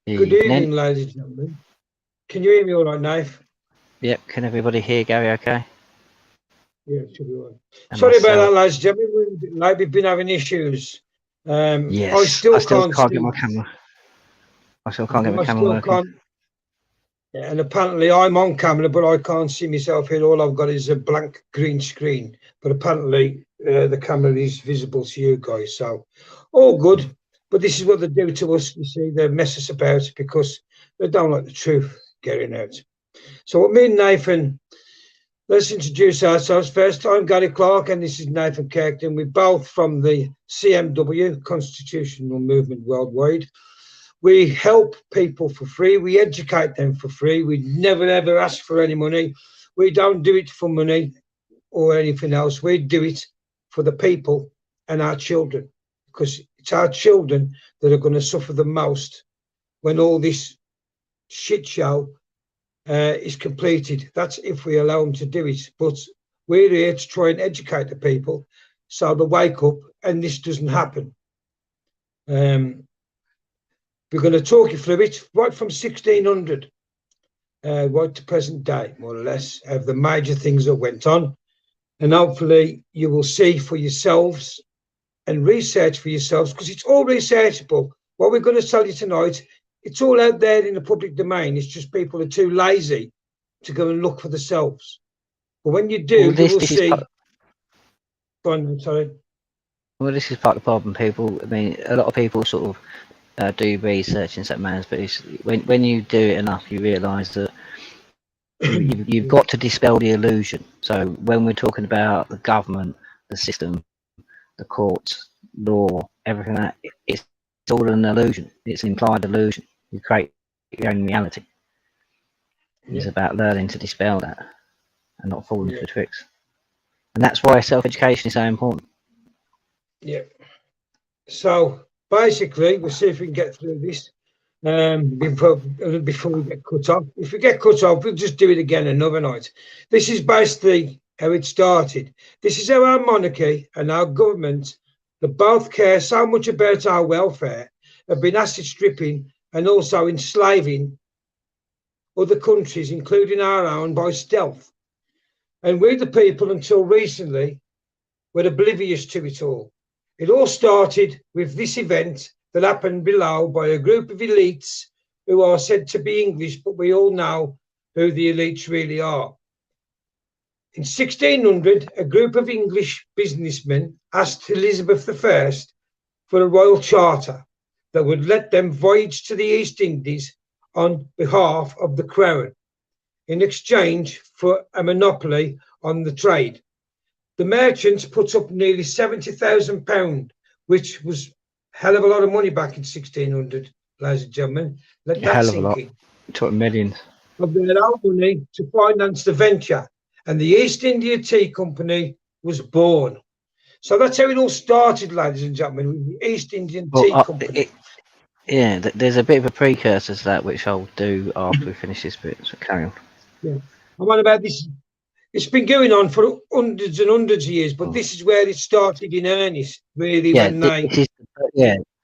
Good Evening. evening, ladies and gentlemen. Can you hear me all right, Nath? Yep, can everybody hear Gary okay? Yeah, it should be all right. And Sorry about that, myself? ladies and gentlemen. We've been having issues. I Yes, I still still can't can't get see my this. camera. I still can't get my I camera still working. can't. Yeah, and apparently I'm on camera, but I can't see myself here. All I've got is a blank green screen. But apparently the camera is visible to you guys. So all good. But this is what they do to us. You see, they mess us about because they don't like the truth getting out. So what me and Nathan, let's introduce ourselves first. I'm Gary Clarke, and this is Nathan Kirkton. We're both from the CMW, Constitutional Movement Worldwide. We help people for free. We educate them for free. We never, ever ask for any money. We don't do it for money or anything else. We do it for the people and our children, because it's our children that are going to suffer the most when all this shit show is completed. That's if we allow them to do it. But we're here to try and educate the people so they wake up and this doesn't happen. We're going to talk you through it right from 1600 right to present day, more or less, of the major things that went on. And hopefully you will see for yourselves and research for yourselves, because it's all researchable. What we're going to tell you tonight, it's all out there in the public domain. It's just people are too lazy to go and look for themselves. But when you do, Well, you will this is see. part, Go on, sorry. well, this is part of the problem. People, I mean, a lot of people sort of do research in certain manners, but it's, when you do it enough, you realise that you've got to dispel the illusion. So when we're talking about the government, the system, the courts, law, everything that, it's all an illusion. It's an implied illusion. You create your own reality. Yeah. It's about learning to dispel that and not falling Yeah. for the tricks. And that's why self-education is so important. Yeah. So basically, we'll see if we can get through this before we get cut off. If we get cut off, we'll just do it again another night. This is basically how it started. This is how our monarchy and our government, that both care so much about our welfare, have been asset stripping and also enslaving other countries, including our own, by stealth. And we, the people, until recently, were oblivious to it all. It all started with this event that happened below by a group of elites who are said to be English, but we all know who the elites really are. In 1600, a group of English businessmen asked Elizabeth I for a royal charter that would let them voyage to the East Indies on behalf of the crown in exchange for a monopoly on the trade. The merchants put up nearly £70,000, which was a hell of a lot of money back in 1600, ladies and gentlemen. Let A that hell of a sink lot. in. Talking millions. Of their own money to finance the venture. And the East India Tea Company was born. So that's how it all started, ladies and gentlemen, with the East Indian Well, Tea Company. yeah, there's a bit of a precursor to that, which I'll do after we finish this bit. So carry on. Yeah. And what about this? It's been going on for hundreds and hundreds of years, but this is where it started in earnest, really, Yeah, when they.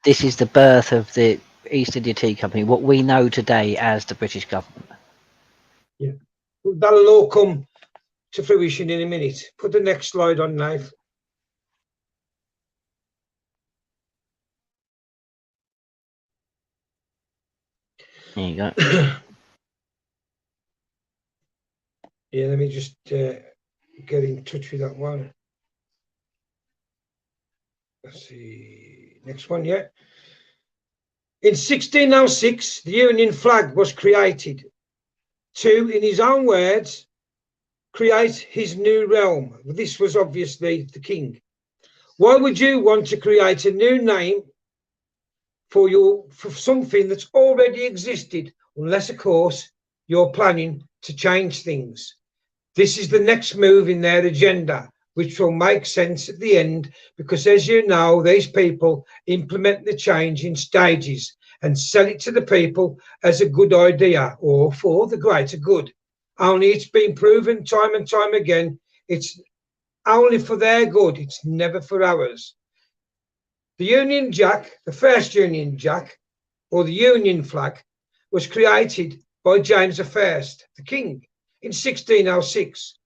this is the birth of the East India Tea Company, what we know today as the British government. Yeah. That'll all come to fruition in a minute. Put the next slide on, Knife. There you go. Yeah, let me just get in touch with that one. Let's see. Next one, yeah. In 1606, the Union flag was created to, in his own words, create his new realm. This was obviously the king. Why would you want to create a new name for something that's already existed, unless, of course, you're planning to change things? This is the next move in their agenda, which will make sense at the end, because, as you know, these people implement the change in stages and sell it to the people as a good idea or for the greater good. Only it's been proven time and time again, it's only for their good, it's never for ours. The Union Jack, the first Union Jack, or the Union flag, was created by James I, the king, in 1606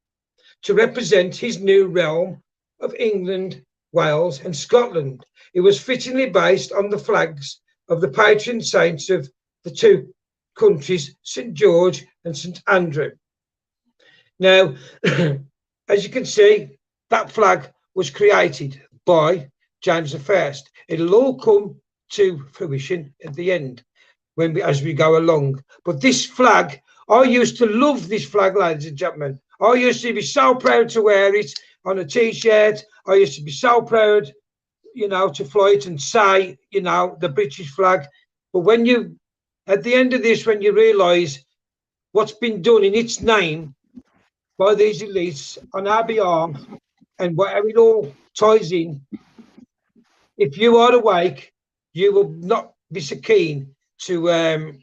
to represent his new realm of England, Wales and Scotland. It was fittingly based on the flags of the patron saints of the two countries, St George and St Andrew. Now, as you can see, that flag was created by James I. It'll all come to fruition at the end as we go along. But this flag, I used to love this flag, ladies and gentlemen. I used to be so proud to wear it on a t-shirt. I used to be so proud, to fly it and say, the British flag. But when you, at the end of this, when you realise what's been done in its name by these elites on our behalf and whatever it all ties in, if you are awake, you will not be so keen to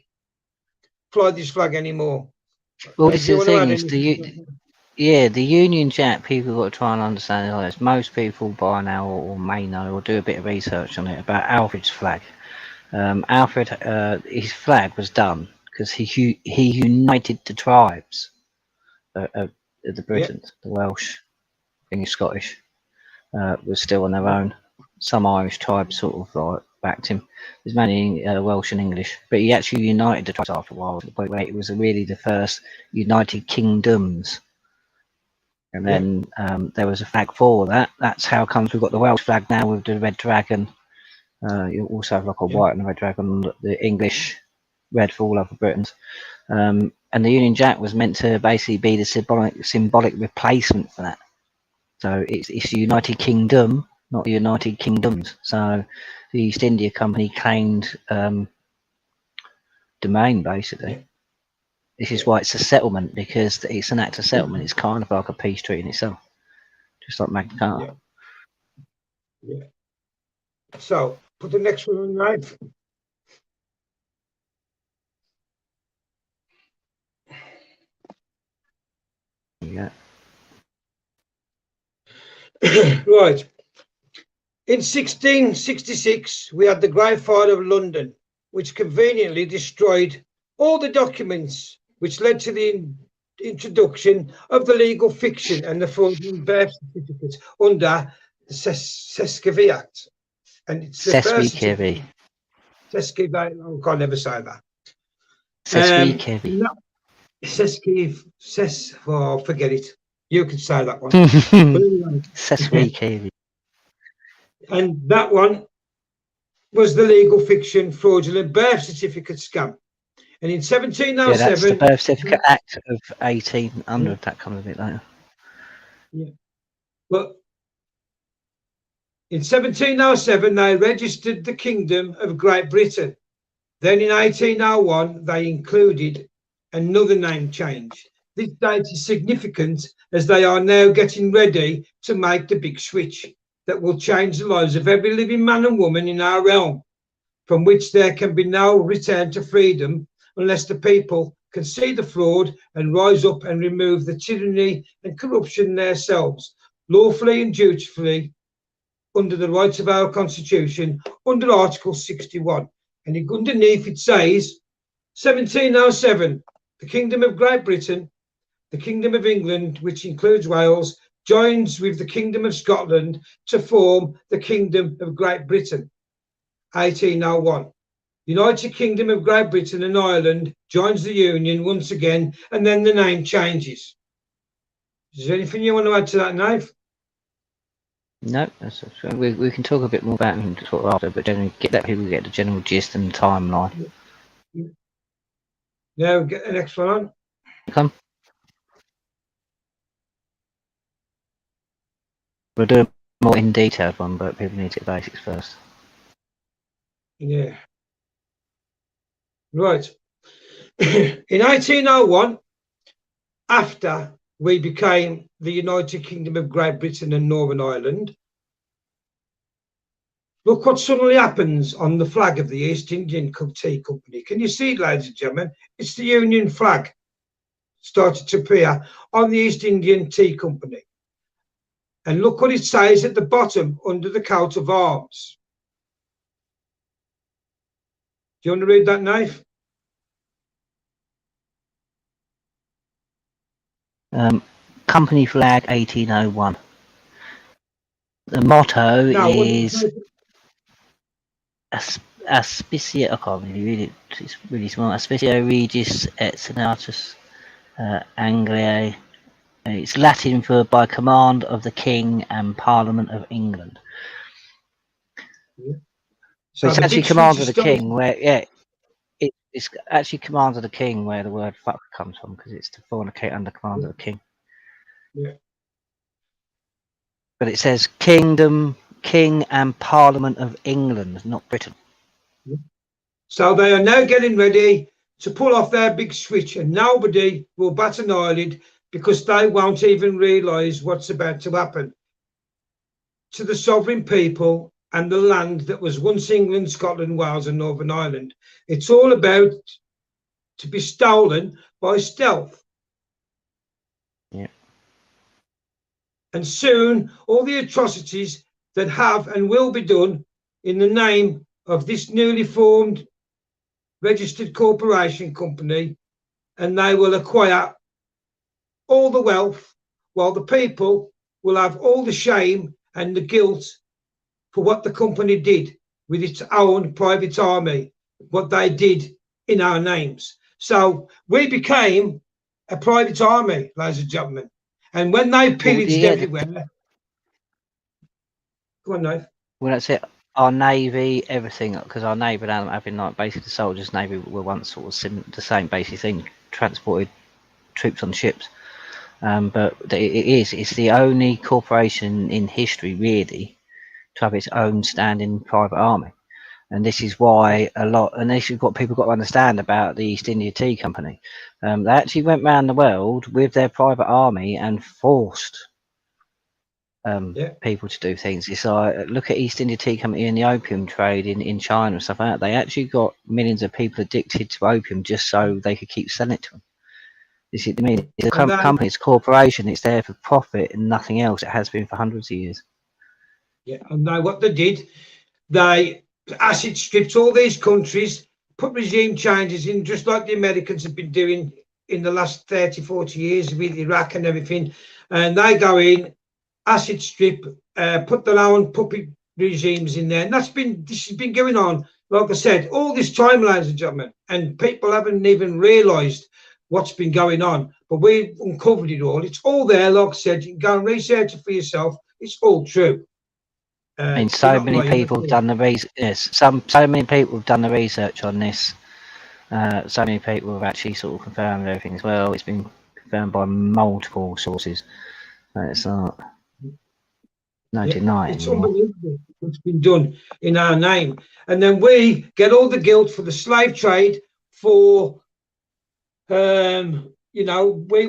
fly this flag anymore. Well, this is the thing. Is the Union Jack. People got to try and understand this. Most people by now or may know or do a bit of research on it about Alfred's flag. Alfred, his flag was done because he united the tribes of the Britons, the Welsh, English, Scottish, was still on their own. Some Irish tribes sort of like backed him. There's mainly Welsh and English, but he actually united the tribes after a while to the point where it was really the first United Kingdoms. And then there was a flag for that. That's how comes we've got the Welsh flag now with the red dragon. You also have like a white and a red dragon. The English red for all other Britons. And the Union Jack was meant to basically be the symbolic replacement for that. So it's the United Kingdom, not the United Kingdoms. So the East India Company claimed domain, basically. This is why it's a settlement, because it's an act of settlement. It's kind of like a peace treaty in itself, just like Magna Carta. Yeah. So put the next one on, right? Yeah. Right. In 1666, we had the Great Fire of London, which conveniently destroyed all the documents which led to the introduction of the legal fiction and the fraudulent birth certificates under the Sesquive Act. And it's the Sesquive. Sesquive. Oh, I can't never say that. Sesquive. No, Sesquive. Oh, forget it. You can say that one. Sesquive. And that one was the legal fiction fraudulent birth certificate scam. And in 1707... Yeah, that's the Birth Certificate Act of 1800. That comes a bit later. Yeah. But in 1707, they registered the Kingdom of Great Britain. Then in 1801, they included another name change. This date is significant as they are now getting ready to make the big switch that will change the lives of every living man and woman in our realm, from which there can be no return to freedom unless the people can see the fraud and rise up and remove the tyranny and corruption themselves, lawfully and dutifully, under the rights of our Constitution, under Article 61. And underneath it says, 1707, the Kingdom of Great Britain, the Kingdom of England, which includes Wales, joins with the Kingdom of Scotland to form the Kingdom of Great Britain. 1801. United Kingdom of Great Britain and Ireland joins the Union once again, and then the name changes. Is there anything you want to add to that, Nave? No, we can talk a bit more about it sort of after, but generally people get the general gist and timeline. Now get the next one on. Come. We'll do a more in detailed one, but people need to get basics first. Yeah. Right. In 1801, after we became the United Kingdom of Great Britain and Northern Ireland, look what suddenly happens on the flag of the East Indian Tea Company. Can you see it, ladies and gentlemen? It's the Union flag started to appear on the East Indian Tea Company. And look what it says at the bottom under the coat of arms. Do you want to read that, Naif? Company flag 1801. The motto is Aspicia. I can't really read it. It's really small. Aspicio Regis et Senatus Angliae. It's Latin for by command of the King and Parliament of England. Yeah. So it's actually command of the King, where it's actually command of the King where the word fuck comes from, because it's to fornicate under command of the King. Yeah. But it says Kingdom, King and Parliament of England, not Britain. Yeah. So they are now getting ready to pull off their big switch, and nobody will bat an eyelid, because they won't even realise what's about to happen to the sovereign people and the land that was once England, Scotland, Wales and Northern Ireland. It's all about to be stolen by stealth. Yeah. And soon all the atrocities that have and will be done in the name of this newly formed registered corporation company, and they will acquire all the wealth, while the people will have all the shame and the guilt for what the company did with its own private army, what they did in our names. So we became a private army, ladies and gentlemen. And when they pillaged everywhere, go on, Dave. Well, that's it. Our navy, everything, because our navy, having like basically the soldiers' navy were once sort of the same basic thing, transported troops on ships. But it's the only corporation in history really to have its own standing private army. And this is why and this is what people got to understand about the East India Tea Company. They actually went around the world with their private army and forced people to do things. It's like, look at East India Tea Company and the opium trade in China and stuff like that. They actually got millions of people addicted to opium just so they could keep selling it to them. This is, I mean, it's a company, it's a corporation, it's there for profit and nothing else. It has been for hundreds of years. Yeah, and now what they did, they acid stripped all these countries, put regime changes in, just like the Americans have been doing in the last 30, 40 years with Iraq and everything. And they go in, acid strip, put their own puppet regimes in there. And this has been going on, like I said, all this time, ladies and gentlemen. And people haven't even realised what's been going on. But we've uncovered it all. It's all there, like I said. You can go and research it for yourself. It's all true. I mean, so many people have done the research. Yes, so many people have done the research on this. So many people have actually sort of confirmed everything as well. It's been confirmed by multiple sources. It's not no denying. It's unbelievable what's been done in our name, and then we get all the guilt for the slave trade. For we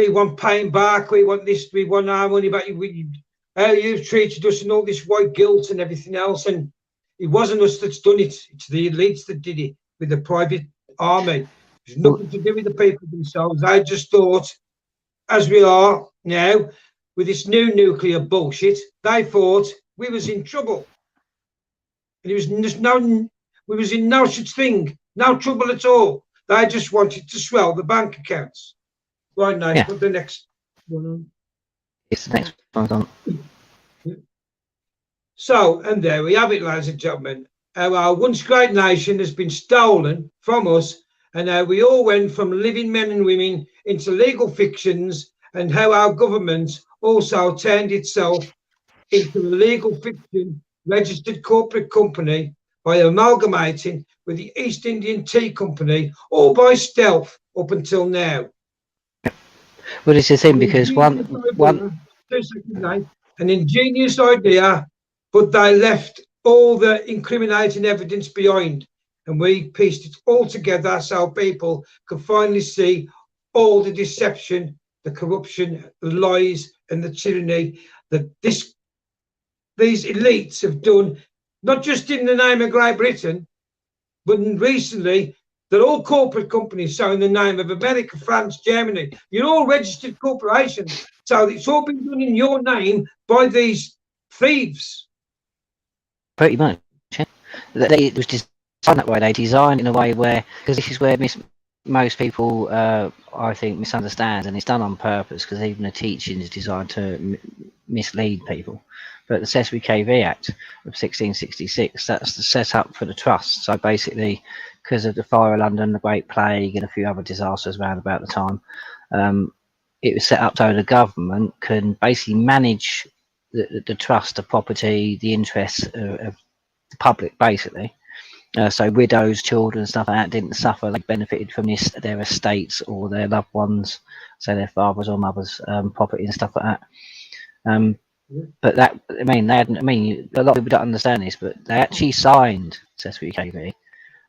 want paying back. We want this. We want our money back. How you've treated us and all this white guilt and everything else. And it wasn't us that's done it. It's the elites that did it with the private army. There's nothing to do with the people themselves. I just thought, as we are now with this new nuclear bullshit, they thought we was in trouble. And we was in no such thing, no trouble at all. They just wanted to swell the bank accounts. Right now, yeah. Put the next one on. It's the next one on. So, and there we have it, ladies and gentlemen. Our once great nation has been stolen from us, and how we all went from living men and women into legal fictions, and how our government also turned itself into a legal fiction registered corporate company by amalgamating with the East Indian Tea Company, all by stealth up until now. Well, it's the thing, because an ingenious idea, but they left all the incriminating evidence behind, and we pieced it all together so people could finally see all the deception, the corruption, the lies, and the tyranny that these elites have done, not just in the name of Great Britain, but recently they're all corporate companies. So in the name of America, France, Germany, you're all registered corporations. So it's all been done in your name by these thieves. Pretty much. Yeah. It was designed that way. They designed in a way where, because this is where most people, I think, misunderstand, and it's done on purpose because even the teaching is designed to mislead people. But the Cestui Que Vie Act of 1666, that's the set up for the trust. So basically, because of the fire of London, the Great Plague, and a few other disasters around about the time, it was set up so the government can basically manage the trust, the property, the interests of the public, basically. So widows, children, stuff like that didn't suffer. They benefited from their estates or their loved ones, so their fathers or mothers' property and stuff like that. But that, I mean, they hadn't. I mean, a lot of people don't understand this, but they actually signed SWKV.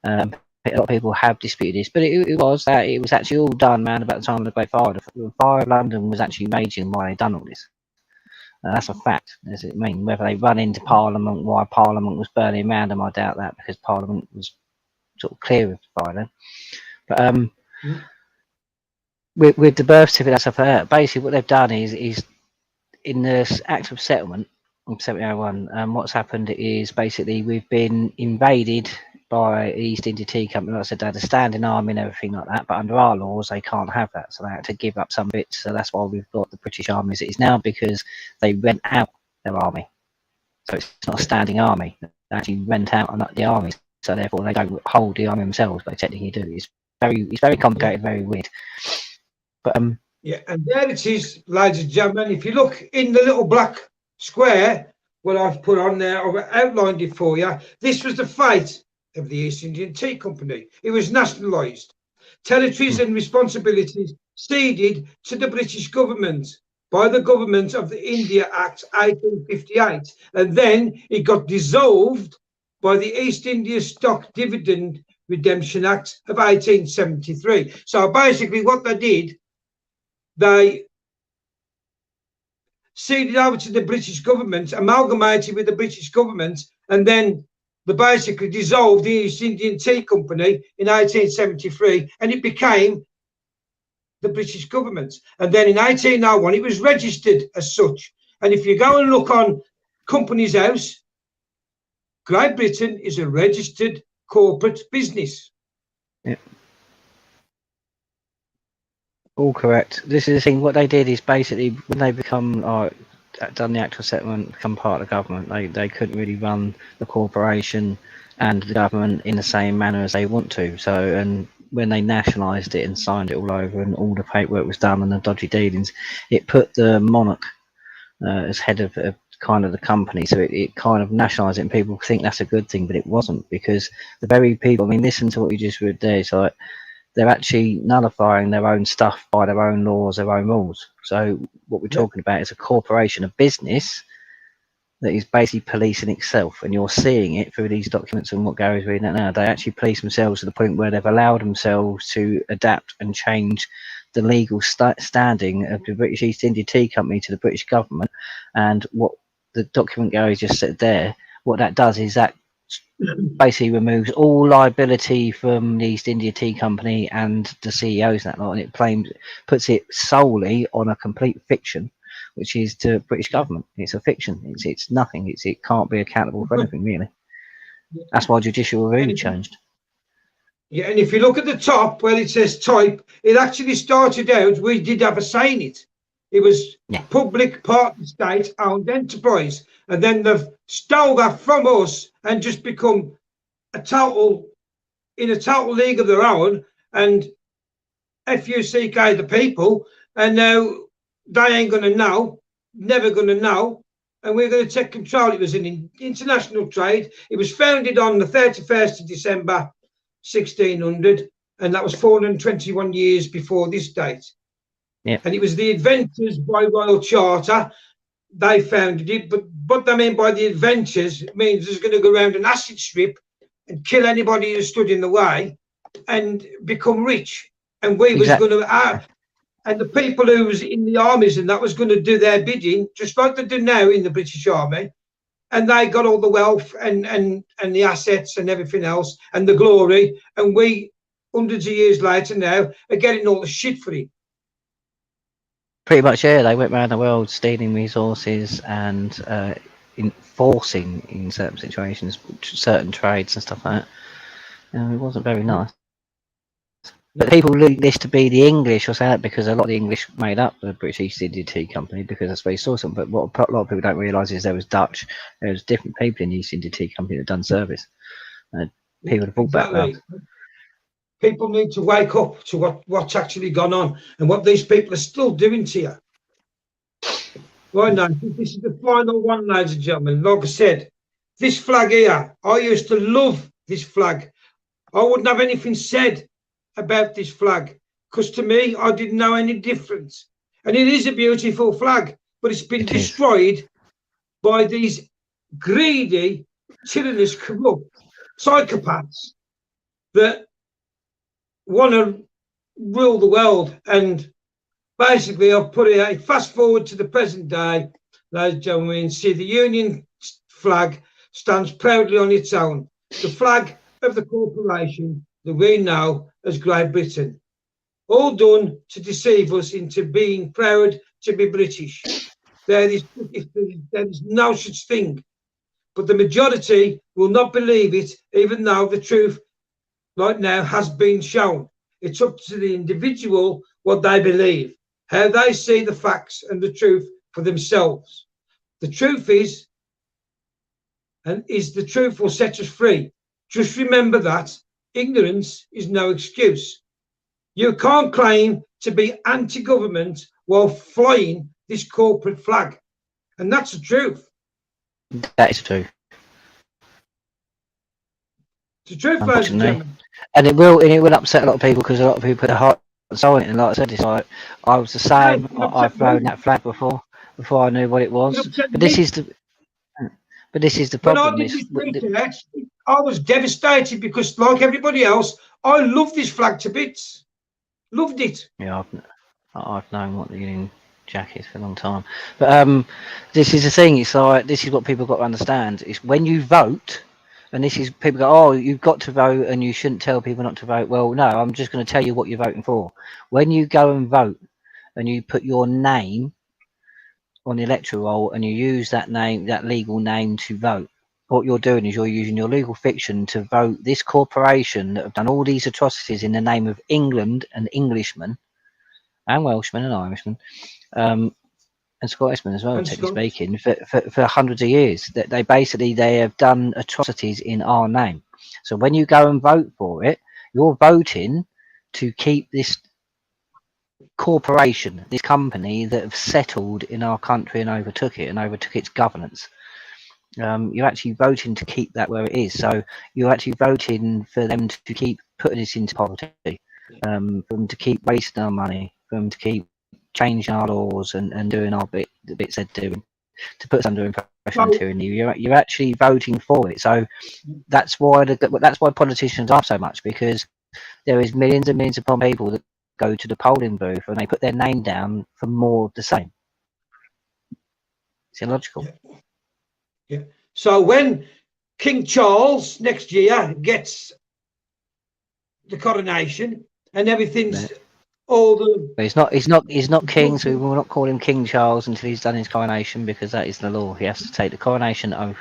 A lot of people have disputed this, but it was actually all done around about the time of the Great Fire. The Fire of London was actually raging while they done all this. That's a fact. Does it mean whether they run into Parliament while Parliament was burning around them? I doubt that because Parliament was sort of clear of fire then. But with the birth certificate and stuff like that, basically what they've done is in the Act of Settlement of 1701, what's happened is basically we've been invaded by the East India Tea Company. Like I said, they had a standing army and everything like that, but under our laws they can't have that, so they had to give up some bits. So that's why we've got the British Army as it is now, because they rent out their army. So it's not a standing army. They actually rent out the army, so therefore they don't hold the army themselves, but they technically do. It's very complicated, very weird. But yeah, and there it is, ladies and gentlemen. If you look in the little black square, what I've put on there, I've outlined it for you. This was the fate of the East Indian Tea Company. It was nationalised. Territories and responsibilities ceded to the British government by the Government of the India Act 1858, and then it got dissolved by the East India Stock Dividend Redemption Act of 1873. So basically what they did, they ceded over to the British government, amalgamated with the British government, and then they basically dissolved the East Indian Tea Company in 1873, and it became the British government. And then in 1801, it was registered as such. And if you go and look on Companies House, Great Britain is a registered corporate business. yeah. All correct. This is the thing. What they did is basically when they become done the actual settlement, become part of the government, they couldn't really run the corporation and the government in the same manner as they want to. So, and when they nationalised it and signed it all over, and all the paperwork was done and the dodgy dealings, it put the monarch as head of kind of the company. So it kind of nationalised it, and people think that's a good thing, but it wasn't, because the very people. I mean, listen to what you just read there. It's like they're actually nullifying their own stuff by their own laws, their own rules. So what we're talking about is a corporation, a business that is basically policing itself, and you're seeing it through these documents and what Gary's reading out now. They actually police themselves to the point where they've allowed themselves to adapt and change the legal standing of the British East India Tea Company to the British government. And what the document Gary just said there, what that does is that basically removes all liability from the East India Tea Company and the CEOs and that lot, and it puts it solely on a complete fiction, which is the British government. It's a fiction. It's nothing. It can't be accountable for anything, really. That's why judicial review changed. Yeah, and if you look at the top where it says type, it actually started out, we did have a say in it. It was public partner state owned enterprise. And then they've stole that from us and just become in a total league of their own. And FUCK the people, and now they ain't going to know, never going to know, and we're going to take control. It was an international trade. It was founded on the 31st of December 1600, and that was 421 years before this date. And it was the Adventures by Royal Charter. They founded it, but what they mean by the Adventures means there's going to go around an acid strip and kill anybody who stood in the way and become rich. And we was going to, and the people who was in the armies and that was going to do their bidding, just like they do now in the British Army. And they got all the wealth and the assets and everything else and the glory. And we, hundreds of years later now, are getting all the shit for it. Pretty much, yeah. They went around the world stealing resources and enforcing, in certain situations, certain trades and stuff like that. It wasn't very nice. But people look this to be the English or something because a lot of the English made up the British East India Tea Company because that's where you saw something. But what a lot of people don't realise is there was Dutch, there was different people in the East India Tea Company that done service. People have brought background. People need to wake up to what's actually gone on and what these people are still doing to you. Right now, this is the final one, ladies and gentlemen. Like I said, this flag here, I used to love this flag. I wouldn't have anything said about this flag because to me, I didn't know any difference. And it is a beautiful flag, but it's been destroyed by these greedy, tyrannous, corrupt psychopaths that want to rule the world. And basically, I've put it fast forward to the present day, ladies and gentlemen. See, the Union flag stands proudly on its own. The flag of the corporation that we know as Great Britain. All done to deceive us into being proud to be British. There is no such thing. But the majority will not believe it, even though the truth right now has been shown. It's up to the individual what they believe, how they see the facts and the truth for themselves. The truth is, and the truth will set us free. Just remember that ignorance is no excuse. You can't claim to be anti-government while flying this corporate flag. And that's the truth. That is true. It's the truth, ladies and gentlemen. And it will upset a lot of people because a lot of people put their heart and soul in it. And like I said, it's like I was the same. I've flown that flag before I knew what it was. But this is the problem. When I did this research, I was devastated because, like everybody else, I love this flag to bits. Loved it. Yeah, I've known what the Union Jack is for a long time. But this is the thing. It's like this is what people got to understand. It's when you vote, and this is people go, oh, you've got to vote, and you shouldn't tell people not to vote. Well, no, I'm just going to tell you what you're voting for. When you go and vote, and you put your name on the electoral roll, and you use that name, that legal name, to vote. What you're doing is you're using your legal fiction to vote this corporation that have done all these atrocities in the name of England and Englishmen and Welshmen and Irishmen and Scottishmen as well, technically speaking, for hundreds of years. That they have done atrocities in our name. So when you go and vote for it, you're voting to keep this corporation, this company that have settled in our country and overtook its governance. You're actually voting to keep that where it is. So you're actually voting for them to keep putting us into poverty, for them to keep wasting our money, for them to keep changing our laws and doing our bit, the bits they're doing, to put us under oppression and tyranny. You're actually voting for it. So that's why politicians are so much, because there is millions and millions upon people that go to the polling booth and they put their name down for more of the same. It's illogical. Yeah. So when King Charles next year gets the coronation and everything's all the... He's not king, so we will not call him King Charles until he's done his coronation, because that is the law. He has to take the coronation oath.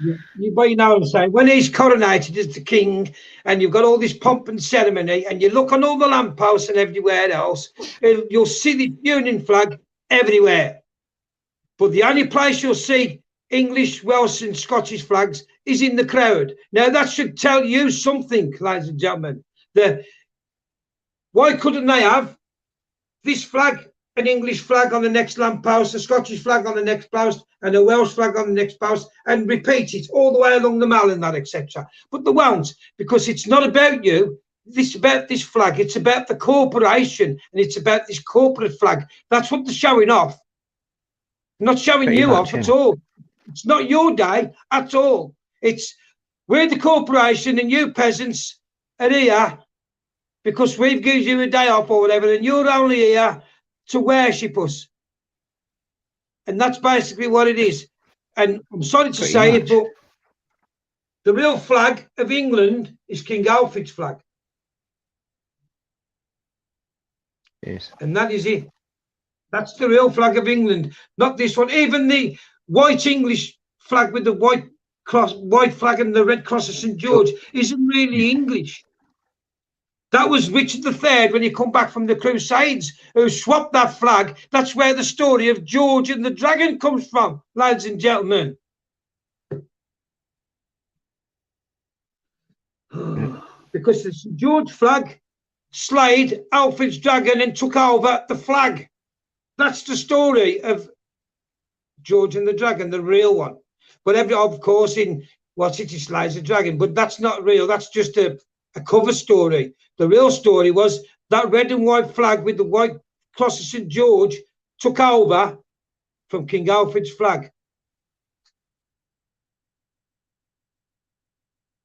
Yeah, but you know what I'm saying. When he's coronated as the king, and you've got all this pomp and ceremony, and you look on all the lampposts and everywhere else, you'll see the Union flag everywhere. But the only place you'll see English, Welsh, and Scottish flags is in the crowd. Now that should tell you something, ladies and gentlemen. Why couldn't they have this flag, an English flag on the next lamppost, a Scottish flag on the next post, and a Welsh flag on the next post, and repeat it all the way along the mall and that, etc. But they won't, because it's not about you. It's about this flag. It's about the corporation, and it's about this corporate flag. That's what they're showing off. Not showing you off at all. It's not your day at all. It's we're the corporation and you peasants are here because we've given you a day off or whatever, and you're only here to worship us. And that's basically what it is. And I'm sorry to say it, but the real flag of England is King Alfred's flag. Yes. And that is it. That's the real flag of England, not this one. Even the white English flag with the white flag and the red cross of St. George isn't really English. That was Richard III when he come back from the Crusades, who swapped that flag. That's where the story of George and the Dragon comes from, ladies and gentlemen. Because the St. George flag slayed Alfred's dragon and took over the flag. That's the story of George and the Dragon, the real one. But of course, in What City slays the dragon, but that's not real. That's just a cover story. The real story was that red and white flag with the white cross of St. George took over from King Alfred's flag.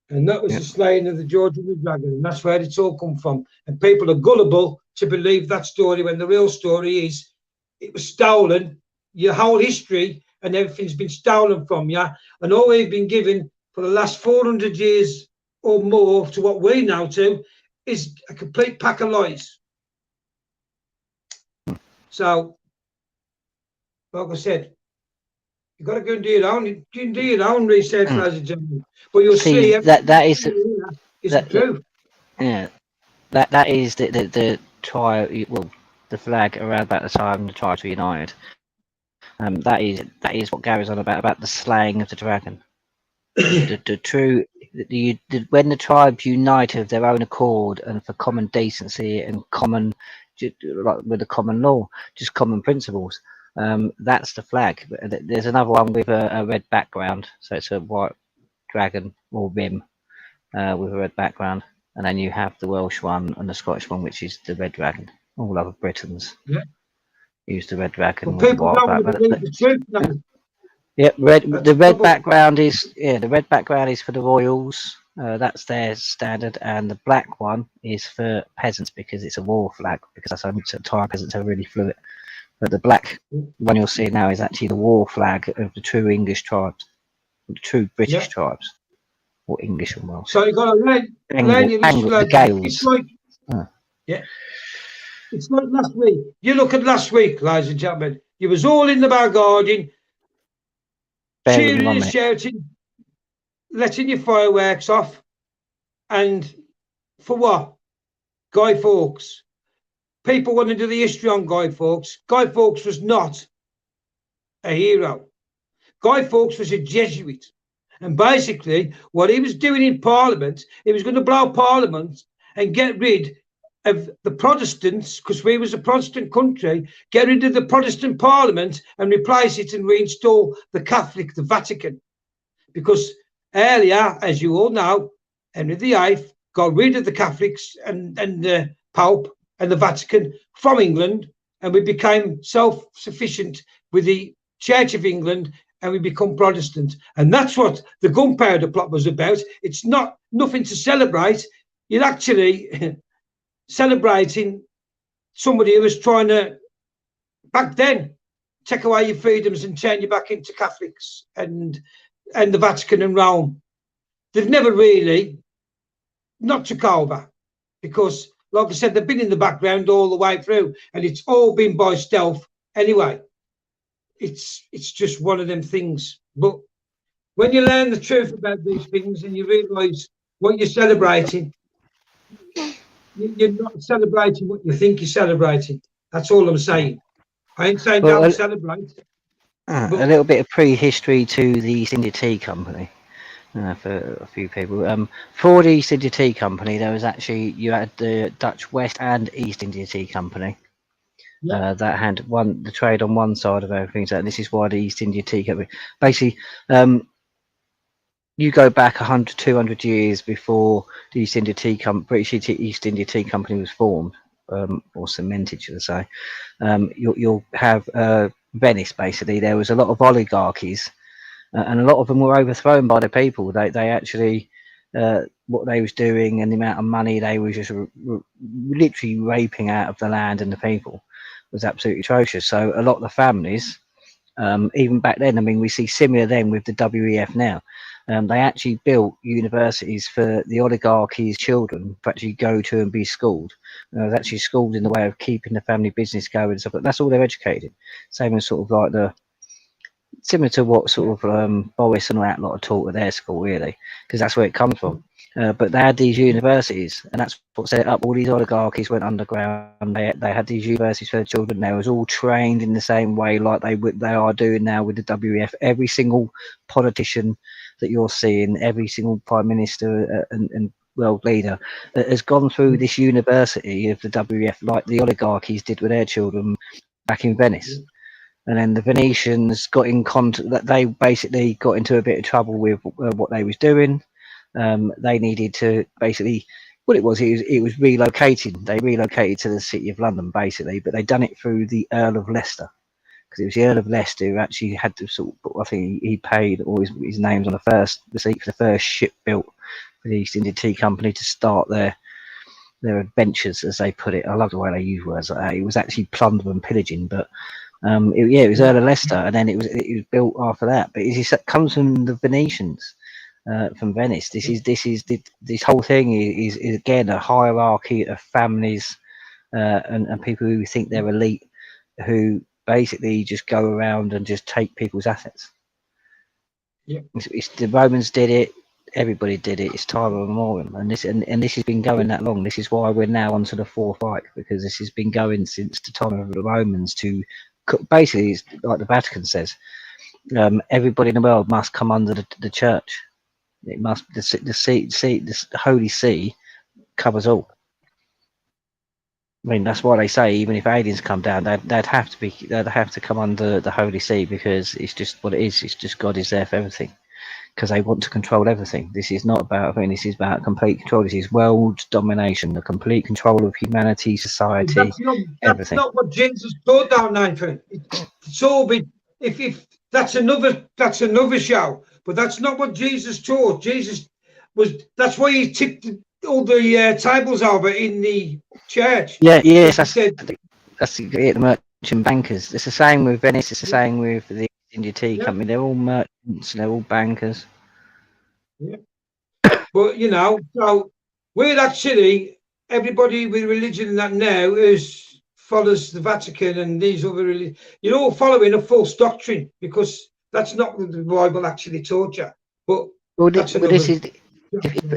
And that was the slaying of the George and the Dragon, and that's where it's all come from. And people are gullible to believe that story when the real story is it was stolen. Your whole history and everything's been stolen from you, and all we've been given for the last 400 years or more to what we know to is a complete pack of lies. So, like I said, you've got to go and do your own research, ladies and gentlemen. But you'll see that is the truth. Yeah, that is the the flag around about the time the tribes were united. That is what Gary's on about the slaying of the dragon. When the tribes united of their own accord and for common decency and common, like with the common law, just common principles. That's the flag. There's another one with a red background, so it's a white dragon or rim with a red background, and then you have the Welsh one and the Scottish one, which is the red dragon. All other Britons use the red dragon. Well, people don't believe the truth now. Yep, the red background is for the royals. That's their standard, and the black one is for peasants because it's a war flag. Because that's how entire peasants are really fluid. But the black one you'll see now is actually the war flag of the true English tribes, the true British tribes, or English and Welsh. So you got to learn your history. The Gales. It's like, it's like last week. You look at last week, ladies and gentlemen. You was all in the back garden, cheering and shouting, letting your fireworks off, and for what? Guy Fawkes. People want to do the history on Guy Fawkes. Guy Fawkes was not a hero. Guy Fawkes was a Jesuit. And basically, what he was doing in Parliament, he was going to blow Parliament and get rid of the Protestants, because we was a Protestant country, get rid of the Protestant Parliament and replace it and reinstall the Catholic, the Vatican. Because earlier, as you all know, Henry VIII got rid of the Catholics and the Pope and the Vatican from England, and we became self-sufficient with the Church of England, and we become Protestant. And that's what the gunpowder plot was about. It's not nothing to celebrate. You're actually celebrating somebody who was trying to, back then, take away your freedoms and turn you back into Catholics and the Vatican and Rome. They've never really not took over, because, like I said, they've been in the background all the way through, and it's all been by stealth anyway. It's just one of them things. But when you learn the truth about these things and you realise what you're celebrating, you're not celebrating what you think you're celebrating. That's all I'm saying. I ain't saying don't celebrate. A little bit of prehistory to the East India Tea Company. For a few people, for the East India Tea Company, there was actually, you had the Dutch West and East India Tea Company. That had the trade on one side of everything. So this is why the East India Tea Company, basically, you go back 100, 200 years before the East India Tea British East India Tea Company was formed, or cemented, should I say. You'll have Venice. Basically, there was a lot of oligarchies. And a lot of them were overthrown by the people. They actually, what they was doing and the amount of money they were just literally raping out of the land and the people was absolutely atrocious. So a lot of the families, even back then, I mean, we see similar then with the WEF now. They actually built universities for the oligarchy's children to actually go to and be schooled. They was actually schooled in the way of keeping the family business going and stuff. But that's all they're educated. Same as sort of like similar to what sort of Boris and all that lot are taught at their school, really, because that's where it comes from. But they had these universities, and that's what set it up. All these oligarchies went underground. They had these universities for their children. They was all trained in the same way, like they are doing now with the WEF. Every single politician that you're seeing, every single prime minister and world leader has gone through this university of the WEF, like the oligarchies did with their children back in Venice. And then the Venetians got in contact. That they basically got into a bit of trouble with what they was doing. They needed to basically, what it was relocating. They relocated to the city of London, basically, but they done it through the Earl of Leicester, because it was the Earl of Leicester who actually had to sort of, I think he paid all his names on the first receipt for the first ship built for the East India Tea Company to start their adventures, as they put it. I love the way they use words like that. It was actually plunder and pillaging, but it was Earl of Leicester, and then it was built after that. But it comes from the Venetians. From Venice, this whole thing is again a hierarchy of families and people who think they're elite, who basically just go around and just take people's assets. Yeah. It's the Romans did it. Everybody did it. It's time immemorial, and this has been going that long. This is why we're now onto the Fourth Reich, because this has been going since the time of the Romans. To basically, it's like the Vatican says, everybody in the world must come under the church. It must the Holy See covers all. I mean, that's why they say even if aliens come down, they'd have to come under the Holy See, because it's just what it is. It's just God is there for everything, because they want to control everything. This is not about this is about complete control. This is world domination, the complete control of humanity, society, That's not what Jesus taught down, Nathan. It's all been, if that's another show, but that's not what Jesus taught. That's why he tipped all the tables over in the church. Yes, that's the merchant bankers. It's the same with Venice. It's the same with the India Tea Company. They're all merchants. They're all bankers. Yeah. But so we're actually, everybody with religion that now follows the Vatican and these other religions. You're all following a false doctrine, because that's not what the Bible actually taught you. But this is.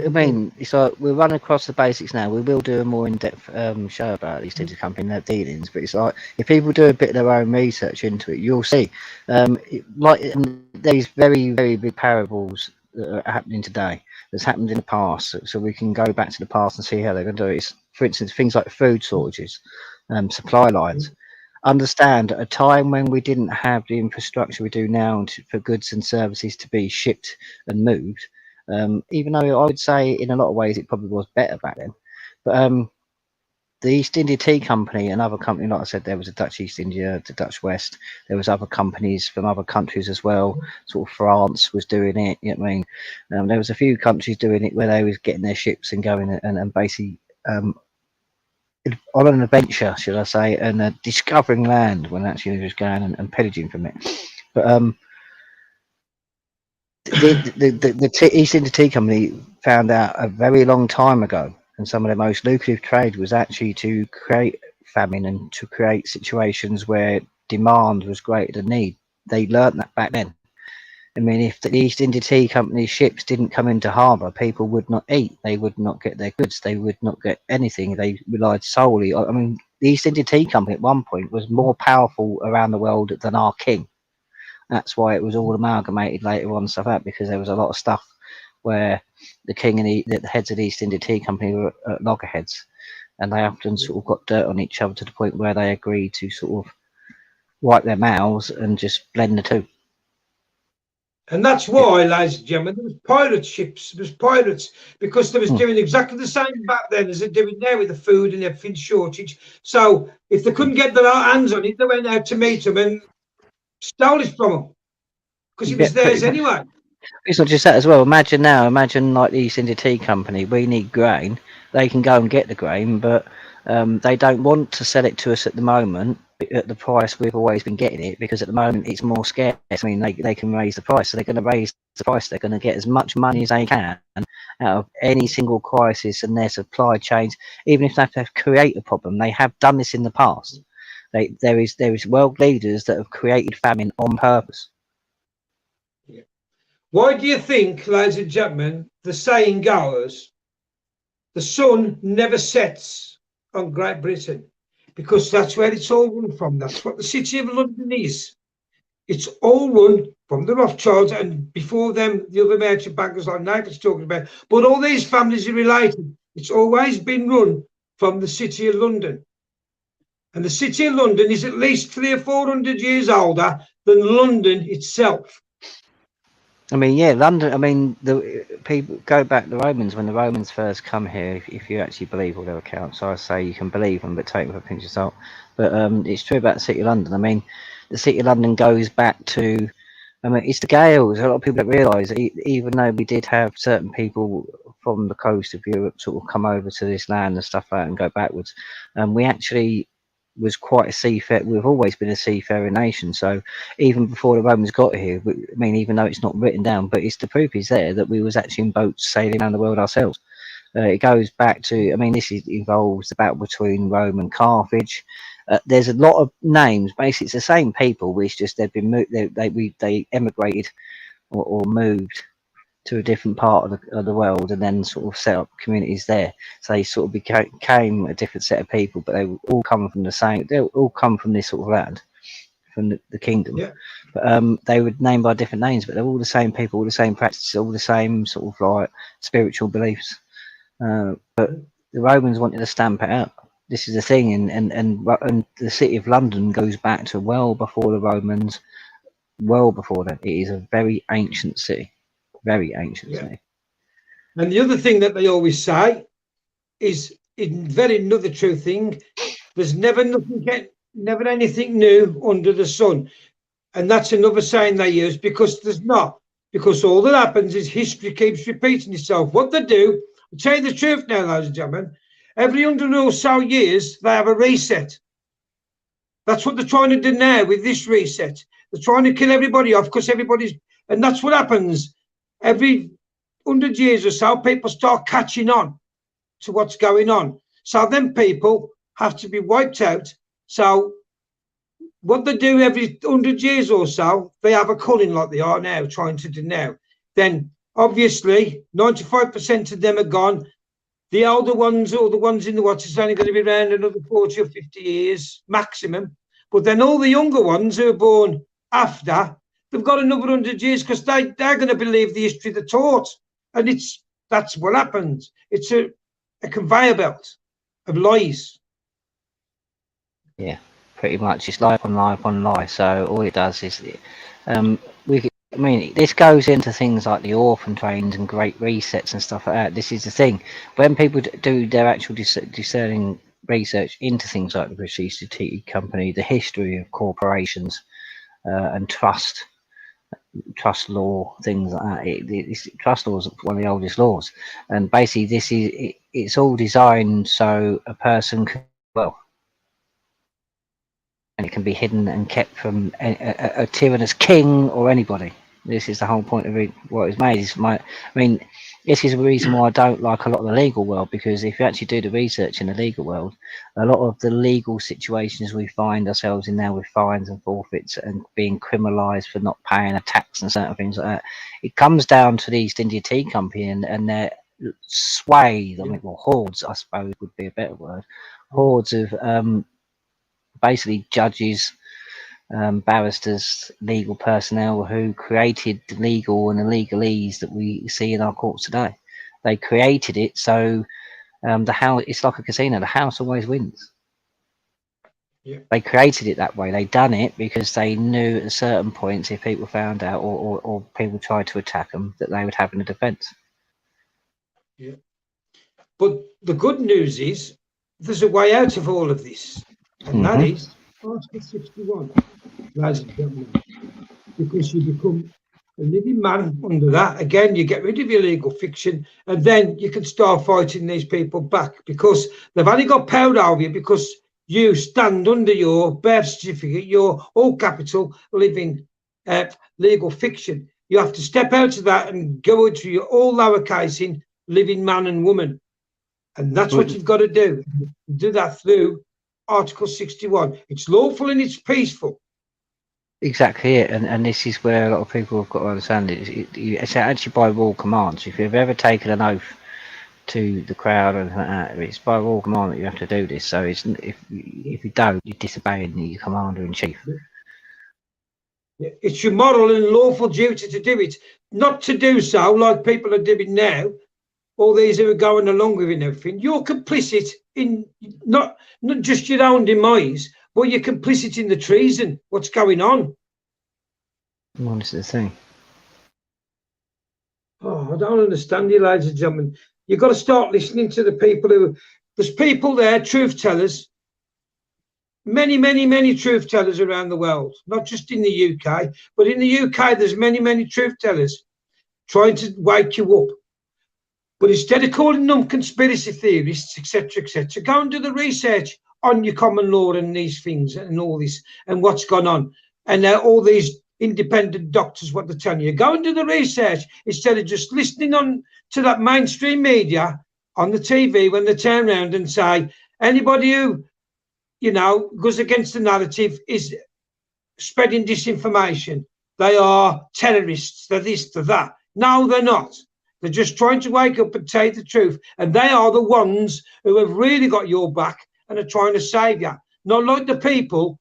I mean, it's like we're running across the basics now. We will do a more in-depth show about these things company and their dealings. But it's like if people do a bit of their own research into it, you'll see. There's very, very big parables that are happening today. That's happened in the past, so we can go back to the past and see how they're going to do it. For instance, things like food shortages, supply lines. Understand, at a time when we didn't have the infrastructure we do now for goods and services to be shipped and moved. Even though I would say in a lot of ways it probably was better back then. But the East India Tea Company, another company, like I said, there was a Dutch East India, the Dutch West. There was other companies from other countries as well. Sort of France was doing it. You know what I mean? There was a few countries doing it where they was getting their ships and going and basically on an adventure, should I say, and discovering land when actually they was going and pillaging from it. But the East India Tea Company found out a very long time ago, and some of their most lucrative trade was actually to create famine and to create situations where demand was greater than need. They learnt that back then. I mean, if the East India Tea Company ships didn't come into harbour, people would not eat. They would not get their goods. They would not get anything. They relied solely. I mean, the East India Tea Company at one point was more powerful around the world than our king. That's why it was all amalgamated later on stuff out, because there was a lot of stuff where the king and the heads of the East India Tea Company were loggerheads, and they often sort of got dirt on each other to the point where they agreed to sort of wipe their mouths and just blend the two. And that's why, ladies and gentlemen, there was pirate ships, there was pirates, because they was doing exactly the same back then as they're doing now with the food and everything shortage. So if they couldn't get their hands on it, they went out to meet them and stole it from them, because it was theirs anyway. It's not just that as well. Imagine like the East India Tea Company, we need grain. They can go and get the grain, but they don't want to sell it to us at the moment at the price we've always been getting it, because at the moment it's more scarce. I mean, they can raise the price, so they're going to raise the price. They're going to get as much money as they can out of any single crisis and their supply chains, even if they have to create a problem. They have done this in the past. There is world leaders that have created famine on purpose. Why do you think, ladies and gentlemen, the saying goes, the sun never sets on Great Britain? Because that's where it's all run from. That's what the City of London is. It's all run from the Rothschilds, and before them, the other merchant bankers like Naples talking about. But all these families are related. It's always been run from the City of London. And the City of London is at least 300 or 400 years older than London itself. I mean, yeah, London. I mean, the people go back. The Romans, when the Romans first come here, if you actually believe all their accounts, I say you can believe them, but take them with a pinch of salt. But it's true about the City of London. I mean, the City of London goes back to. I mean, it's the Gaels. A lot of people don't realise, even though we did have certain people from the coast of Europe sort of come over to this land and stuff like that and go backwards, we actually was quite a seafarer. We've always been a seafaring nation. So even before the Romans got here, I mean, even though it's not written down, but it's the proof is there that we was actually in boats sailing around the world ourselves. It goes back to, I mean, involves the battle between Rome and Carthage. There's a lot of names. Basically, it's the same people. Which just they've been they emigrated or moved to a different part of the world and then sort of set up communities there. So they sort of became a different set of people, but they all come from the same. They all come from this sort of land, from the kingdom. Yeah. But they were named by different names, but they're all the same people, all the same practices, all the same sort of like spiritual beliefs. But the Romans wanted to stamp it out. This is the thing, and the City of London goes back to well before the Romans, well before that. It is a very ancient city, very ancient city. And the other thing that they always say is, in very another true thing, there's never anything new under the sun. And that's another saying they use, because there's not. Because all that happens is history keeps repeating itself. What they do, I'll tell you the truth now, ladies and gentlemen, every 100 or so years, they have a reset. That's what they're trying to do now with this reset. They're trying to kill everybody off because and that's what happens. Every 100 years or so, people start catching on to what's going on. So then people have to be wiped out. So what they do every 100 years or so, they have a culling like they are now, trying to do now. Then obviously 95% of them are gone. The older ones, or the ones in the watch, is only going to be around another 40 or 50 years maximum. But then all the younger ones who are born after, they've got another 100 years, because they're going to believe the history they're taught. And that's what happens. It's a conveyor belt of lies. Yeah, pretty much. It's lie upon lie upon lie. So all it does is, I mean, this goes into things like the orphan trains and great resets and stuff like that. This is the thing. When people do their actual discerning research into things like the British East Tea Company, the history of corporations and trust law, things like that. Trust law is one of the oldest laws, and basically it's all designed so a person can, well, and it can be hidden and kept from a tyrannous king or anybody. This is the whole point of it, what it's made. I mean, this is the reason why I don't like a lot of the legal world, because if you actually do the research in the legal world, a lot of the legal situations we find ourselves in now with fines and forfeits and being criminalised for not paying a tax and certain things like that, it comes down to the East India Tea Company and their swathe, I mean, well, hordes, I suppose would be a better word, hordes of basically judges, barristers, legal personnel who created the legal and the legalese that we see in our courts today. They created it so the house, it's like a casino, the house always wins. Yeah. They created it that way. They done it because they knew at certain points, if people found out or people tried to attack them, that they would have in a defence. Yeah. But the good news is there's a way out of all of this, and that is Article 61, ladies and gentlemen, because you become a living man under that. Again, you get rid of your legal fiction, and then you can start fighting these people back, because they've only got power over you because you stand under your birth certificate, your all capital living legal fiction. You have to step out of that and go into your all lowercase in living man and woman. And that's what you've got to do. Do that through Article 61. It's lawful and it's peaceful. Exactly it, and this is where a lot of people have got to understand it. It's actually by royal command. So if you've ever taken an oath to the crowd or anything like that, it's by royal command that you have to do this. So it's if you don't, you're disobeying your commander in chief. It's your moral and lawful duty to do it, not to do so like people are doing now. All these who are going along with it and everything, you're complicit in not just your own demise, but you're complicit in the treason. What's going on? Well, this is the thing. Oh, I don't understand you, ladies and gentlemen. You've got to start listening to the people who. There's people there, truth tellers, many truth tellers around the world, not just in the UK, but in the UK, there's many truth tellers trying to wake you up. But instead of calling them conspiracy theorists, etc., go and do the research on your common law and these things and all this and what's gone on. And all these independent doctors, what they're telling you. Go and do the research instead of just listening on to that mainstream media on the TV when they turn around and say, anybody who, goes against the narrative is spreading disinformation. They are terrorists, they're this, they're that. No, they're not. They're just trying to wake up and tell you the truth. And they are the ones who have really got your back and are trying to save you. Not like the people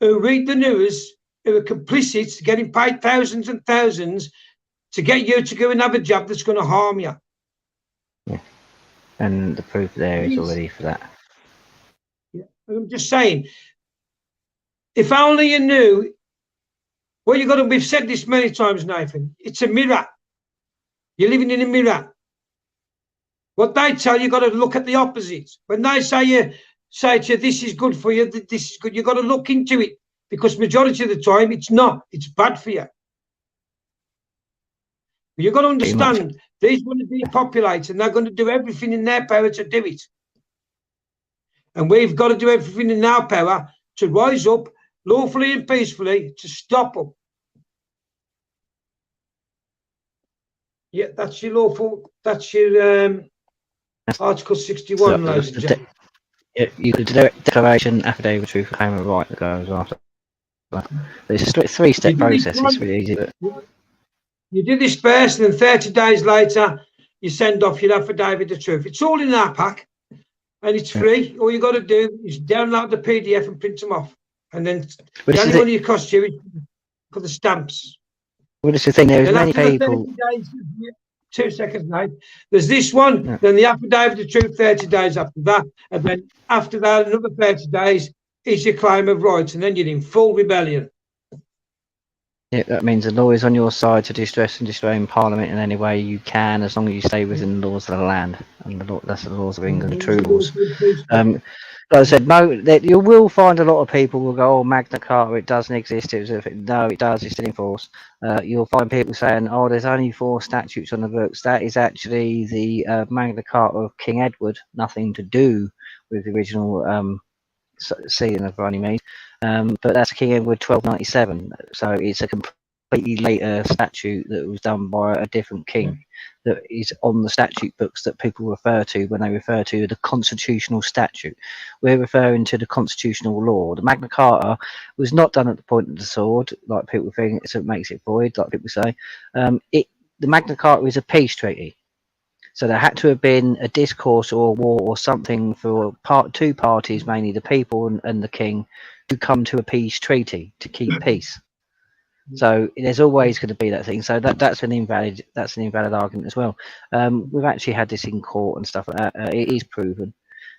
who read the news, who are complicit, getting paid thousands and thousands to get you to go and have a job that's going to harm you. Yeah. And the proof there is already for that. Yeah. I'm just saying, if only you knew, well, you've got to, we've said this many times, Nathan, it's a mirror. You're living in a mirror. What they tell you, got to look at the opposite. When they say to you, this is good for you, this is good, you've got to look into it, because majority of the time it's not. It's bad for you. But you've got to understand, these want to depopulate, and they're going to do everything in their power to do it. And we've got to do everything in our power to rise up lawfully and peacefully to stop them. Yeah, that's your lawful, that's your Article 61, ladies and gentlemen. You could do declaration, affidavit, truth, claim of right that goes after. It's a three-step process. It's really easy. But you do this first, and then 30 days later, you send off your affidavit of truth. It's all in our pack, and it's free. All you got to do is download the PDF and print them off, and then the only money it costs you is for the stamps. Well, it's the thing. There's many people. 2 seconds, mate. There's this one, then the affidavit of truth 30 days after that, and then after that, another 30 days is your claim of rights, and then you're in full rebellion. Yeah, that means the law is on your side to distress and destroy in Parliament in any way you can, as long as you stay within the laws of the land. And that's the laws of England, the true laws. Like I said, you will find a lot of people will go, oh, Magna Carta, it doesn't exist. No, it does, it's still in force. You'll find people saying, oh, there's only 4 statutes on the books. That is actually the Magna Carta of King Edward, nothing to do with the original sealing of Runnymede. But that's King Edward 1297. So it's a completely later statute that was done by a different king that is on the statute books that people refer to when they refer to the constitutional statute. We're referring to the constitutional law. The Magna Carta was not done at the point of the sword, like people think, so it makes it void, like people say. The Magna Carta is a peace treaty. So there had to have been a discourse or a war or something for two parties, mainly the people and the king, to come to a peace treaty to keep peace. So there's always going to be that thing. So that's an invalid argument as well. We've actually had this in court and stuff like that. It is proven.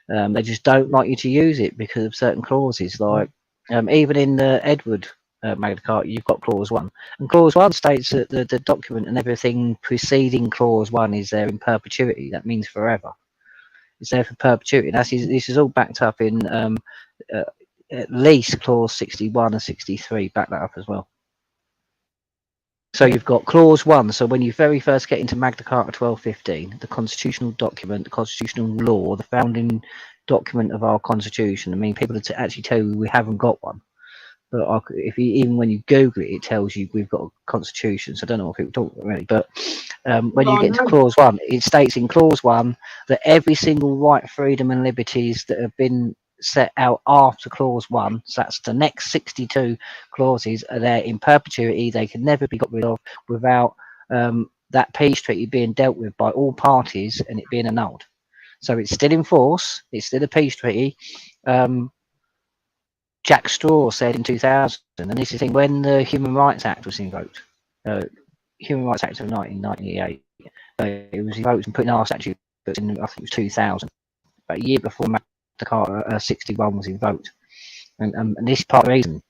They just don't like you to use it because of certain clauses. Like even in the Edward Magna Carta, you've got clause 1, and clause 1 states that the document and everything preceding clause 1 is there in perpetuity. That means forever. It's there for perpetuity. This is all backed up in at least clause 61 and 63. Back that up as well. So you've got clause 1. So when you very first get into Magna Carta 1215, the constitutional document, the constitutional law, the founding document of our constitution. I mean, people actually tell you we haven't got one. But even when you Google it, it tells you we've got a constitution. So I don't know what people talk about really. But when you get into clause 1, it states in clause 1 that every single right, freedom and liberties that have been set out after clause 1, so that's the next 62 clauses, are there in perpetuity. They can never be got rid of without that peace treaty being dealt with by all parties and it being annulled. So it's still in force, it's still a peace treaty. Jack Straw said in 2000, and this is the thing, when the Human Rights Act was invoked, Human Rights Act of 1998, it was invoked and put in our statute in, I think it was 2000, about a year before Magna Carta 61 was invoked. And this is part of the reason.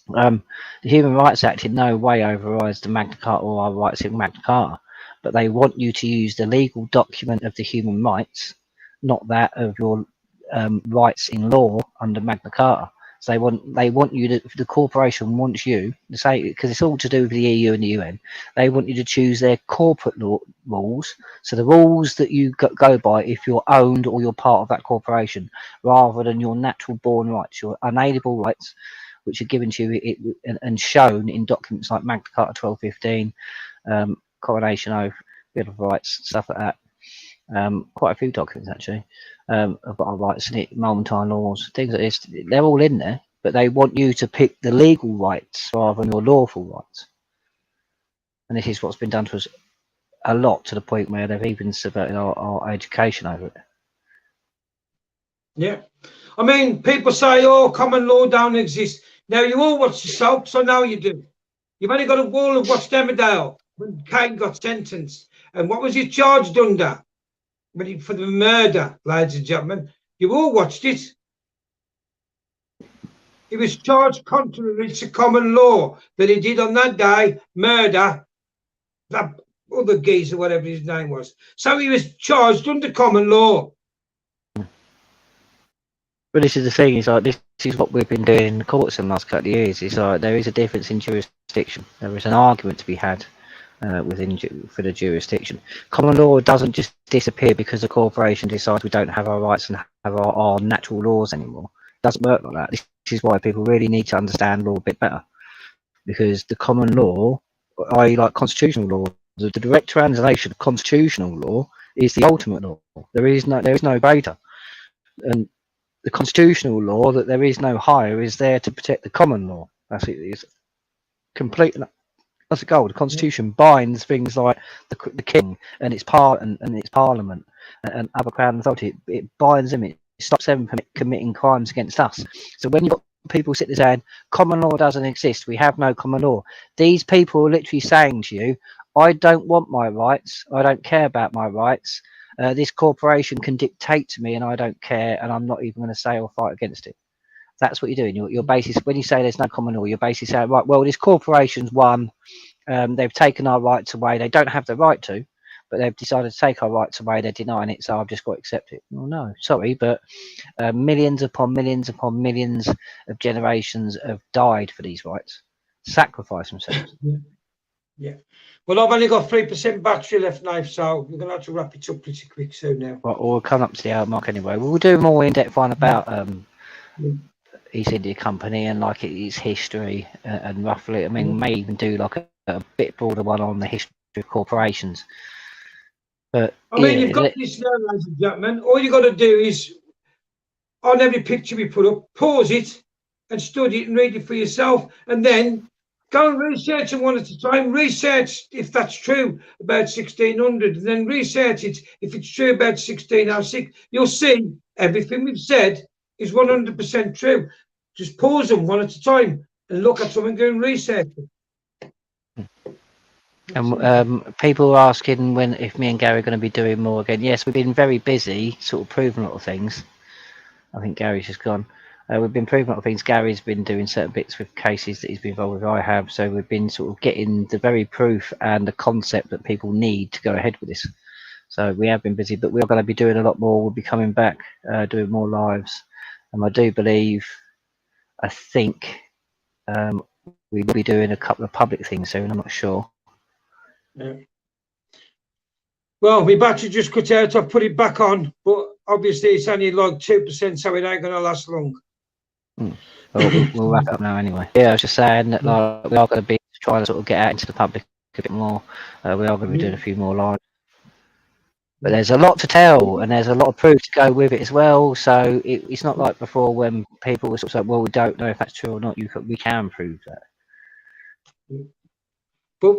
The Human Rights Act in no way overrides the Magna Carta or our rights in Magna Carta, but they want you to use the legal document of the human rights, not that of your rights in law under Magna Carta. So they want you to, the corporation wants you to say, because it's all to do with the EU and the UN, they want you to choose their corporate law rules, so the rules that you go by if you're owned or you're part of that corporation, rather than your natural born rights, your unalienable rights, which are given to you and shown in documents like Magna Carta 1215, Coronation Oath, Bill of Rights, stuff like that. Quite a few documents actually about our rights and Malmentine laws, things like this. They're all in there, but they want you to pick the legal rights rather than your lawful rights. And this is what's been done to us a lot, to the point where they've even subverted our education over it. Yeah, I mean, people say, "Oh, common law don't exist." Now you all watch the soap, so now you do. You've only got to all have watched Emmerdale when Kane got sentenced, and what was he charged under? For the murder, ladies and gentlemen. You all watched it. He was charged contrary to common law that he did on that day, murder that other geezer, whatever his name was. So he was charged under common law. But this is the thing, is like, this is what we've been doing in the courts in the last couple of years. Is like, there is a difference in jurisdiction. There is an argument to be had for the jurisdiction. Common law doesn't just disappear because the corporation decides we don't have our rights and have our natural laws anymore. It doesn't work like that. This is why people really need to understand law a bit better, because the common law, i.e. like constitutional law, the direct translation of constitutional law is the ultimate law. There is no greater. And the constitutional law, that there is no higher, is there to protect the common law. That's it. It's complete. That's the goal. The Constitution binds things like the king and its parliament and other crown authority. It binds them. It stops them from committing crimes against us. So when you've got people sitting there saying common law doesn't exist, we have no common law, these people are literally saying to you, I don't want my rights. I don't care about my rights. This corporation can dictate to me, and I don't care, and I'm not even going to say or fight against it. That's what you're doing. You're basically, when you say there's no common law, you're basically saying, right, well, this corporation's won. They've taken our rights away. They don't have the right to, but they've decided to take our rights away. They're denying it, so I've just got to accept it. Well, no, sorry, but millions upon millions upon millions of generations have died for these rights, sacrificed themselves. Yeah. Well, I've only got 3% battery left now, so we're going to have to wrap it up pretty quick soon now. Right, we'll come up to the hour mark anyway. We'll do more in-depth one about East India Company and like its history and roughly. I mean, we may even do like a bit broader one on the history of corporations. But I mean, you've got this now, ladies and gentlemen. All you got to do is, on every picture we put up, pause it and study it and read it for yourself, and then go and research and one at a time. Research if that's true about 1600, and then research it if it's true about 1606. You'll see everything we've said is 100% true. Just pause them one at a time and look at something and go and research it. And people are asking if me and Gary are going to be doing more again. Yes, we've been very busy, sort of proving a lot of things. I think Gary's just gone. We've been proving a lot of things. Gary's been doing certain bits with cases that he's been involved with. I have. So we've been sort of getting the very proof and the concept that people need to go ahead with this. So we have been busy, but we're going to be doing a lot more. We'll be coming back, doing more lives. And I do believe, I think we will be doing a couple of public things soon. I'm not sure. Yeah. Well, my battery just cut out. I've put it back on, but obviously it's only like 2%, so it ain't going to last long. Well, we'll wrap up now anyway. Yeah, I was just saying that like, we are going to be trying to sort of get out into the public a bit more. We are going to be doing a few more lives. But there's a lot to tell, and there's a lot of proof to go with it as well. So it's not like before when people were sort of like, well, we don't know if that's true or not. We can prove that. But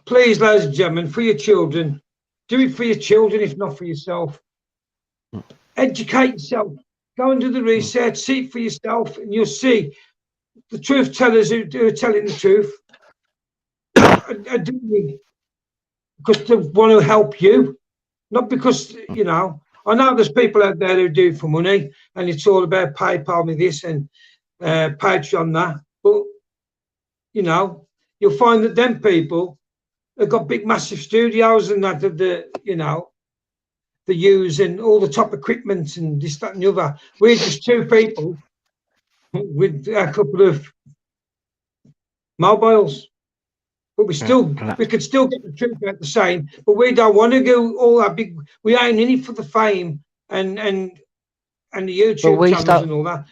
please, ladies and gentlemen, for your children, do it for your children, if not for yourself. Educate yourself. Go and do the research, see it for yourself, and you'll see the truth tellers who are telling the truth are doing it because they want to help you, not because, you know, I know there's people out there who do it for money and it's all about PayPal me this and Patreon that. But, you know, you'll find that them people have got big, massive studios and that, you know, they use and all the top equipment and this, that, and the other. We're just two people with a couple of mobiles. But we could still get the truth out the same. But we don't want to go all that big. We ain't in it for the fame and the YouTube channels and all that.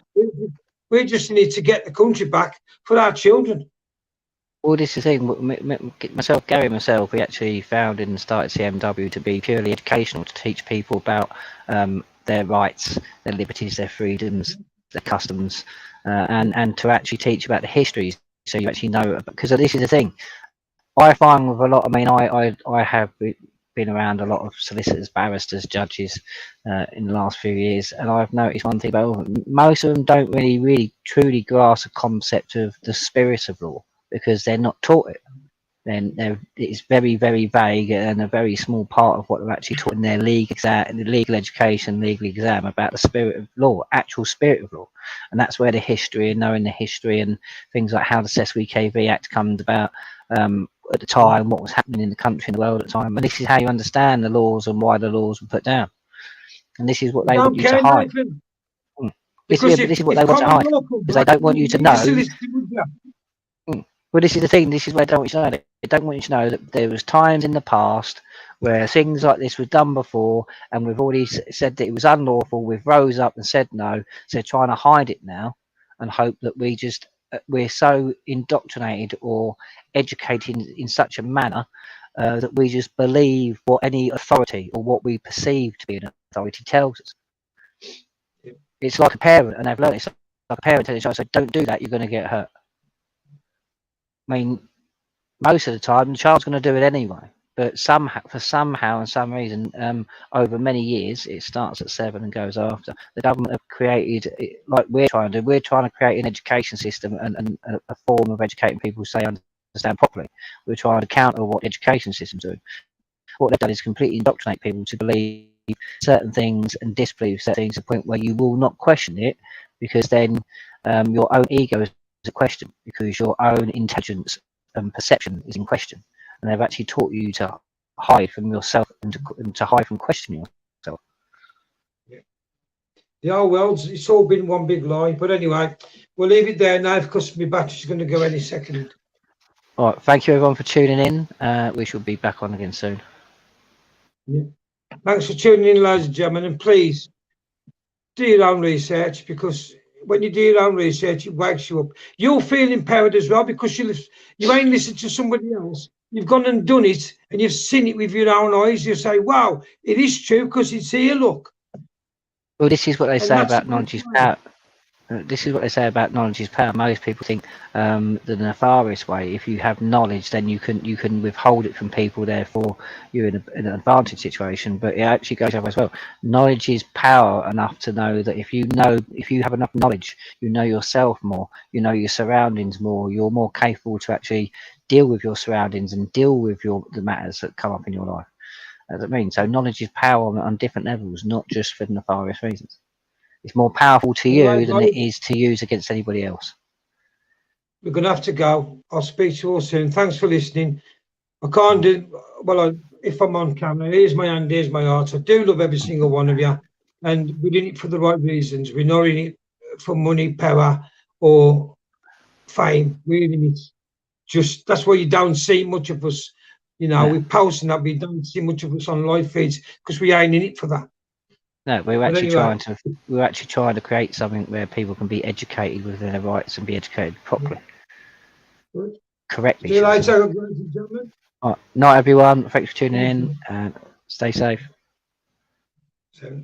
We just need to get the country back for our children. Well, this is the thing. Myself, Gary, and myself, we actually founded and started CMW to be purely educational, to teach people about their rights, their liberties, their freedoms, their customs, and to actually teach about the histories, so you actually know. Because this is the thing. I find with a lot. I mean, I have been around a lot of solicitors, barristers, judges in the last few years, and I've noticed one thing about them. Most of them don't really truly grasp the concept of the spirit of law because they're not taught it. Then it's very vague and a very small part of what they're actually taught in their legal education, legal exam about the spirit of law, actual spirit of law, and that's where the history and knowing the history and things like how the SWKV Act comes about. At the time, what was happening in the country and the world at the time, and this is how you understand the laws and why the laws were put down. And this is what they want you to hide. This is what they want to hide because they don't want you to know. Well, this is the thing. This is where they don't want you to know. They don't want you to know that there was times in the past where things like this were done before, and we've already said that it was unlawful. We've rose up and said no. So they're trying to hide it now, and hope that we're so indoctrinated or educated in such a manner that we just believe what any authority or what we perceive to be an authority tells us. It's like a parent, and they've learned it's like a parent telling a child, "So don't do that. You're going to get hurt." I mean, most of the time, the child's going to do it anyway. But somehow and some reason, over many years, it starts at 7 and goes after. The government have created, like we're trying to do, we're trying to create an education system and a form of educating people so they understand properly. We're trying to counter what education systems do. What they've done is completely indoctrinate people to believe certain things and disbelieve certain things to the point where you will not question it, because then your own ego is a question, because your own intelligence and perception is in question, and they've actually taught you to hide from yourself and to hide from questioning yourself. The whole world's, it's all been one big lie. But anyway, we'll leave it there now because my battery's going to go any second. All right, thank you everyone for tuning in. We shall be back on again soon. Yeah. Thanks for tuning in, ladies and gentlemen, and please do your own research, because when you do your own research, it wakes you up. You'll feel empowered as well, because you ain't listened to somebody else. You've gone and done it, and you've seen it with your own eyes. You say, wow, it is true because it's here, look. Well, this is what they say about knowledge is power. This is what they say about knowledge is power. Most people think the nefarious way. If you have knowledge, then you can withhold it from people. Therefore, you're in an advantage situation. But it actually goes over as well. Knowledge is power enough to know that if you have enough knowledge, you know yourself more. You know your surroundings more. You're more capable to actually deal with your surroundings and deal with the matters that come up in your life. That's what I mean. So knowledge is power on different levels, not just for nefarious reasons. It's more powerful to you than it is to use against anybody else. We're going to have to go. I'll speak to you all soon. Thanks for listening. I can't do, well, if I'm on camera, here's my hand, here's my heart. I do love every single one of you. And we're doing it for the right reasons. We're not in it for money, power, or fame. We're in it just, that's why you don't see much of us. You know, we're posting that, we don't see much of us on live feeds because we ain't in it for that. No, we're actually trying to create something where people can be educated within their rights and be educated properly. Good. Correctly. See you later, ladies and gentlemen. All right. Night, everyone. Thanks for tuning in, and stay safe. So